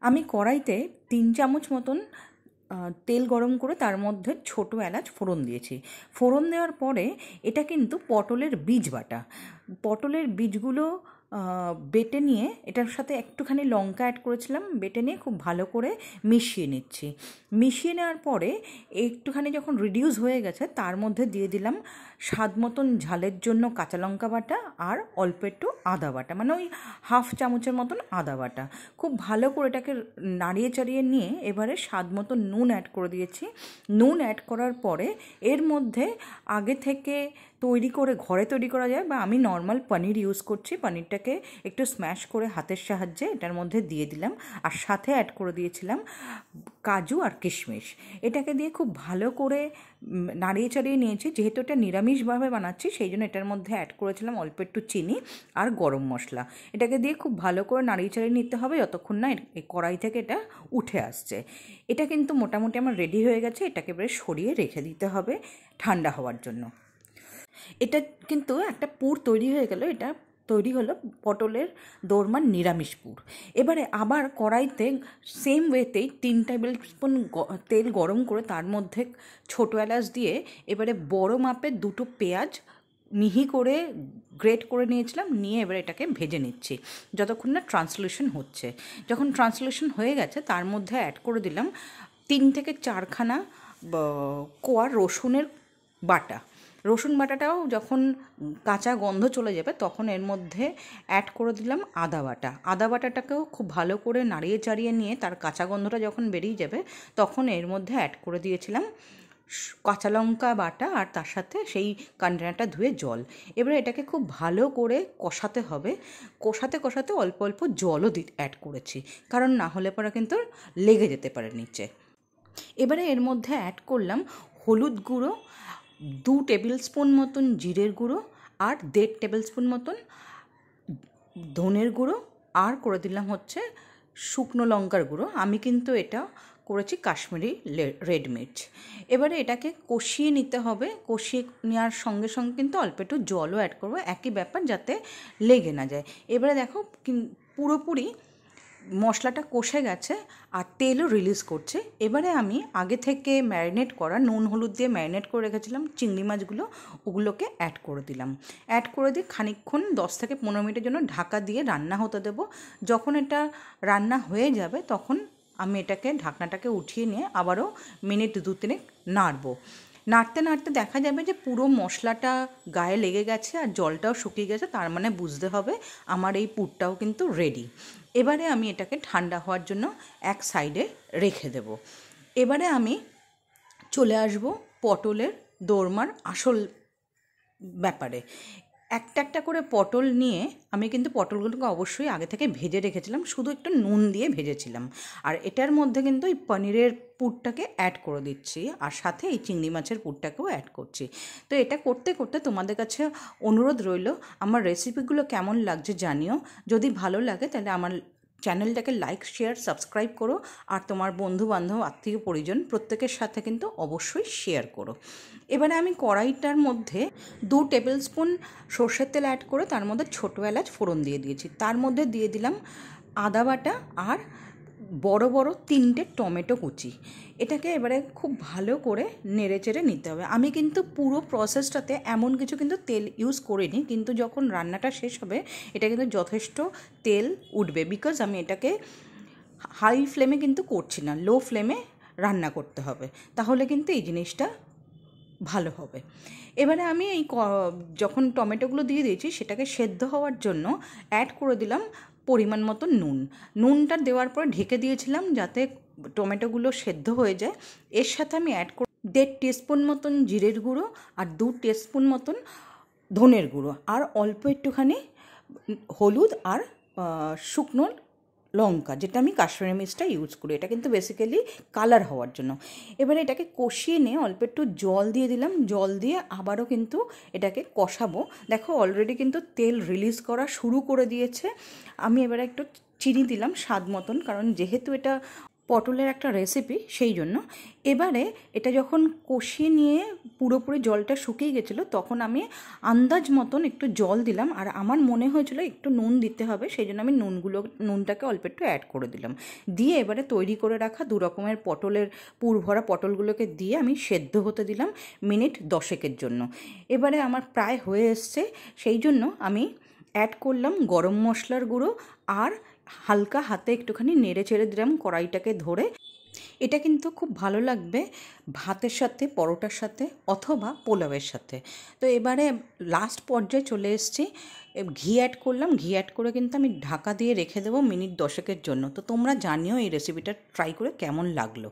আমি কড়াইতে 3 চামচ মতন তেল গরম করে তার মধ্যে ছোটো এলাচ ফোড়ন দিয়েছি। ফোড়ন দেওয়ার পরে এটা কিন্তু পটলের বীজ বাটা। পটলের বীজগুলো বেটে নিয়ে এটার সাথে একটুখানি লঙ্কা অ্যাড করেছিলাম, বেটে নিয়ে খুব ভালো করে মিশিয়ে নিচ্ছি। মিশিয়ে নেওয়ার পরে একটুখানি যখন রিডিউস হয়ে গেছে তার মধ্যে দিয়ে দিলাম স্বাদ মতন ঝালের জন্য কাঁচা লঙ্কা বাটা আর অল্প একটু আদা বাটা, মানে ওই হাফ চামচের মতন আদা বাটা। খুব ভালো করে এটাকে নাড়িয়ে চাড়িয়ে নিয়ে এবারে স্বাদ মতো নুন অ্যাড করে দিয়েছি। নুন অ্যাড করার পরে এর মধ্যে আগে থেকে ঘরে তৈরি করা যায় বা আমি নর্মাল পনির ইউজ করছি, পনিরটাকে একটু স্ম্যাশ করে হাতের সাহায্যে এটার মধ্যে দিয়ে দিলাম আর সাথে অ্যাড করে দিয়েছিলাম কাজু আর কিশমিশ। এটাকে দিয়ে খুব ভালো করে নাড়িয়ে চাড়িয়ে নিয়েছি। যেহেতু এটা নিরামিষভাবে বানাচ্ছি সেই জন্য এটার মধ্যে অ্যাড করেছিলাম অল্প একটু চিনি আর গরম মশলা। এটাকে দিয়ে খুব ভালো করে নাড়িয়ে চাড়িয়ে নিতে হবে যতক্ষণ না এই কড়াই থেকে এটা উঠে আসছে। এটা কিন্তু মোটামুটি আমার রেডি হয়ে গেছে। এটাকে এবারে সরিয়ে রেখে দিতে হবে ঠান্ডা হওয়ার জন্য। এটা কিন্তু একটা পুর তৈরি হয়ে গেল। এটা তৈরি হলো পটলের দোরমার নিরামিষ পুর। এবারে আবার কড়াইতে সেম ওয়েতেই 3 টেবিল স্পুন তেল গরম করে তার মধ্যে ছোটো এলাচ দিয়ে এবারে বড় মাপের 2টো পেঁয়াজ মিহি করে গ্রেট করে নিয়েছিলাম, নিয়ে এবার এটাকে ভেজে নিচ্ছি যতক্ষণ না ট্রান্সলেশন হচ্ছে। যখন ট্রান্সলেশন হয়ে গেছে তার মধ্যে অ্যাড করে দিলাম 3 থেকে 4খানা কোয়া রসুনের বাটা। রসুন বাটাটাও যখন কাঁচা গন্ধ চলে যাবে তখন এর মধ্যে অ্যাড করে দিলাম আদা বাটা। আদা বাটাটাকেও খুব ভালো করে নাড়িয়ে চাড়িয়ে নিয়ে তার কাঁচা গন্ধটা যখন বেরিয়ে যাবে তখন এর মধ্যে অ্যাড করে দিয়েছিলাম কাঁচা লঙ্কা বাটা আর তার সাথে সেই কন্টেনারটা ধুয়ে জল। এবারে এটাকে খুব ভালো করে কষাতে হবে। কষাতে কষাতে অল্প অল্প জলও অ্যাড করেছি, কারণ না হলে পরে কিন্তু লেগে যেতে পারে নিচে। এবারে এর মধ্যে অ্যাড করলাম হলুদ গুঁড়ো, 2 টেবিল স্পুন মতন জিরের গুঁড়ো আর 1.5 টেবিল স্পুন মতন ধনের গুঁড়ো, আর করে দিলাম হচ্ছে শুকনো লঙ্কার গুঁড়ো। আমি কিন্তু এটা করেছি কাশ্মীরি রেড মির্চ। এবারে এটাকে কষিয়ে নিতে হবে। কষিয়ে নেওয়ার সঙ্গে সঙ্গে কিন্তু অল্প একটু জলও অ্যাড করবো, একই ব্যাপার যাতে লেগে না যায়। এবারে দেখো পুরোপুরি মশলাটা কষে গেছে আর তেলও রিলিজ করছে। এবারে আমি আগে থেকে ম্যারিনেট করা নুন হলুদ দিয়ে ম্যারিনেট করে রেখেছিলাম চিংড়ি মাছগুলো, ওগুলোকে অ্যাড করে দিলাম। অ্যাড করে দিয়ে খানিকক্ষণ 10 থেকে 15 মিনিটের জন্য ঢাকা দিয়ে রান্না হতে দেবো। যখন এটা রান্না হয়ে যাবে তখন আমি এটাকে ঢাকনাটাকে উঠিয়ে নিয়ে আবারও মিনিট 2-3 নাড়বো। নাড়তে নাড়তে দেখা যাবে যে পুরো মশলাটা গায়ে লেগে গেছে আর জলটাও শুকিয়ে গেছে, তার মানে বুঝতে হবে আমার এই পুরটাও কিন্তু রেডি। এবারে আমি এটাকে ঠান্ডা হওয়ার জন্য এক সাইডে রেখে দেব। এবারে আমি চলে আসব পটলের দোরমার আসল ব্যাপারে। একটা একটা করে পটল নিয়ে আমি কিন্তু পটলগুলোকে অবশ্যই আগে থেকে ভেজে রেখেছিলাম, শুধু একটু নুন দিয়ে ভেজেছিলাম। আর এটার মধ্যে কিন্তু এই পনিরের পুরটাকে অ্যাড করে দিচ্ছি আর সাথে এই চিংড়ি মাছের পুরটাকেও অ্যাড করছি। তো এটা করতে করতে তোমাদের কাছে অনুরোধ রইল, আমার রেসিপিগুলো কেমন লাগছে জানিও। যদি ভালো লাগে তাহলে আমার চ্যানেলটাকে লাইক শেয়ার সাবস্ক্রাইব করো আর তোমার বন্ধু বান্ধব আত্মীয় পরিজন প্রত্যেকের সাথে কিন্তু অবশ্যই শেয়ার করো। এবারে আমি কড়াইটার মধ্যে 2 টেবিল স্পুন সর্ষের তেল অ্যাড করে তার মধ্যে ছোটো এলাচ ফোড়ন দিয়ে দিয়েছি। তার মধ্যে দিয়ে দিলাম আদা বাটা আর বড় বড় 3টে টমেটো কুচি। এটাকে এবারে খুব ভালো করে নেড়ে চেড়ে নিতে হবে। আমি কিন্তু পুরো প্রসেসটাতে এমন কিছু কিন্তু তেল ইউজ করিনি, কিন্তু যখন রান্নাটা শেষ হবে এটা কিন্তু যথেষ্ট তেল উঠবে, বিকজ আমি এটাকে হাই ফ্লেমে কিন্তু করছি না, লো ফ্লেমে রান্না করতে হবে, তাহলে কিন্তু এই জিনিসটা ভালো হবে। এবারে আমি যখন টমেটোগুলো দিয়ে দিয়েছি সেটাকে সেদ্ধ হওয়ার জন্য অ্যাড করে দিলাম পরিমাণ মতো নুন। নুনটা দেওয়ার পর ঢেকে দিয়েছিলাম যাতে টমেটোগুলো সেদ্ধ হয়ে যায়। এর সাথে আমি অ্যাড করে 1.5 টিস্পুন মতন জিরের গুঁড়ো আর 2 টিস্পুন মতন ধনের গুঁড়ো আর অল্প একটুখানি হলুদ আর শুকনো লঙ্কা, যেটা আমি কাশ্মীরি মির্চটা ইউজ করি। এটা কিন্তু বেসিক্যালি কালার হওয়ার জন্য। এবারে এটাকে কষিয়ে নিয়ে অল্প একটু জল দিয়ে দিলাম। জল দিয়ে আবারও কিন্তু এটাকে কষাবো। দেখো অলরেডি কিন্তু তেল রিলিজ করা শুরু করে দিয়েছে। আমি এবারে একটু চিনি দিলাম স্বাদ মতন, কারণ যেহেতু এটা পটলের একটা রেসিপি, সেই জন্য। এবারে এটা যখন কষিয়ে নিয়ে পুরোপুরি জলটা শুকিয়ে গেছিলো, তখন আমি আন্দাজ মতন একটু জল দিলাম, আর আমার মনে হয়েছিল একটু নুন দিতে হবে, সেই জন্য আমি নুনটাকে অল্প একটু অ্যাড করে দিলাম। দিয়ে এবারে তৈরি করে রাখা 2 রকমের পটলের পুরভরা পটলগুলোকে দিয়ে আমি সেদ্ধ হতে দিলাম মিনিট 10 জন্য। এবারে আমার প্রায় হয়ে এসছে, সেই জন্য আমি অ্যাড করলাম গরম মশলার গুঁড়ো, আর হালকা হাতে একটুখানি নেড়ে চেড়ে দিলাম কড়াইটাকে ধরে। এটা কিন্তু খুব ভালো লাগবে ভাতের সাথে, পরোটার সাথে, অথবা পোলাওয়ের সাথে। তো এবারে লাস্ট পর্যায়ে চলে এসেছি, ঘি অ্যাড করলাম। ঘি অ্যাড করে কিন্তু আমি ঢাকা দিয়ে রেখে দেবো মিনিট 10 জন্য। তো তোমরা জানিও এই রেসিপিটা ট্রাই করে কেমন লাগলো।